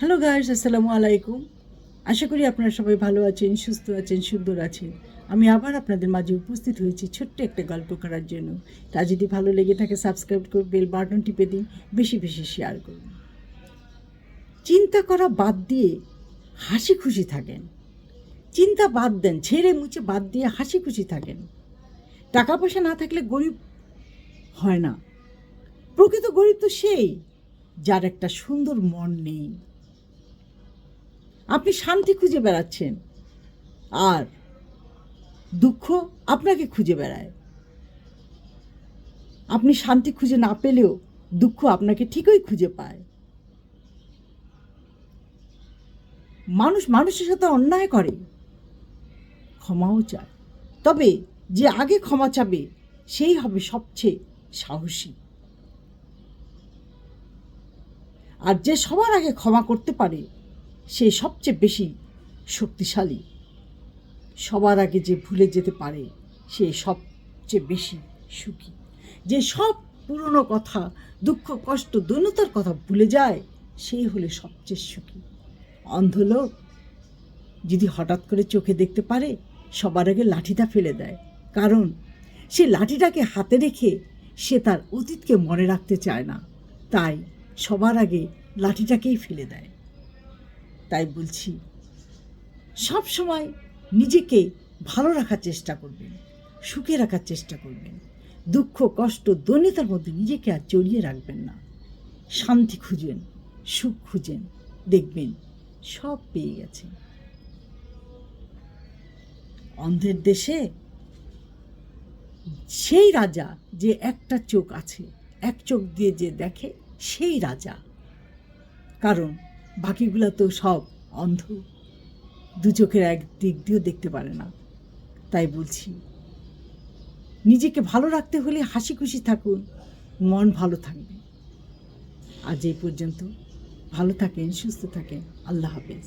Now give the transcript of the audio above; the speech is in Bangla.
হ্যালো গাইস, আসসালামু আলাইকুম। আশা করি আপনারা সবাই ভালো আছেন, সুস্থ আছেন, সুন্দর আছেন। আমি আবার আপনাদের মাঝে উপস্থিত হয়েছি ছোট্ট একটা গল্প করার জন্য। তা যদি ভালো লেগে থাকে সাবস্ক্রাইব করে বেল বাটন টিপে দিন, বেশি বেশি শেয়ার করুন। চিন্তা করা বাদ দিয়ে হাসি খুশি থাকেন। চিন্তা বাদ দেন, ছেড়ে মুছে বাদ দিয়ে হাসি খুশি থাকেন। টাকা পয়সা না থাকলে গরিব হয় না। প্রকৃত গরিব তো সেই যার একটা সুন্দর মন নেই। আপনি শান্তি খুঁজে বেড়াচ্ছেন আর দুঃখ আপনাকে খুঁজে বেড়ায়। আপনি শান্তি খুঁজে না পেলেও দুঃখ আপনাকে ঠিকই খুঁজে পায়। মানুষ মানুষের সাথে অন্যায় করে, ক্ষমাও চায়, তবে যে আগে ক্ষমা চাবে সেই হবে সবচেয়ে সাহসী। আর যে সবার আগে ক্ষমা করতে পারে সে সবচেয়ে বেশি শক্তিশালী। সবার আগে যে ভুলে যেতে পারে সে সবচেয়ে বেশি সুখী। যে সব পুরনো কথা, দুঃখ, কষ্ট, দৈন্যতার কথা ভুলে যায় সেই হলে সবচেয়ে সুখী। অন্ধ লোক যদি হঠাৎ করে চোখে দেখতে পারে সবার আগে লাঠিটা ফেলে দেয়, কারণ সে লাঠিটাকে হাতে রেখে সে তার অতীতকে মনে রাখতে চায় না, তাই সবার আগে লাঠিটাকেই ফেলে দেয়। তাই বলছি, সব সময় নিজেকে ভালো রাখার চেষ্টা করবেন, সুখে রাখার চেষ্টা করবেন। দুঃখ, কষ্ট, দৈন্যতার মধ্যে নিজেকে আর জড়িয়ে রাখবেন না। শান্তি খুঁজেন, সুখ খুঁজেন, দেখবেন সব পেয়ে গেছেন। অন্ধের দেশে সেই রাজা যে একটা চোখ আছে, এক চোখ দিয়ে যে দেখে সেই রাজা, কারণ বাকিগুলো তো সব অন্ধ, দু চোখের এক দিক দিয়েও দেখতে পারে না। তাই বলছি, নিজেকে ভালো রাখতে হলে হাসি খুশি থাকুন, মন ভালো থাকবে। আজ এই পর্যন্ত। ভালো থাকেন, সুস্থ থাকেন। আল্লাহ হাফেজ।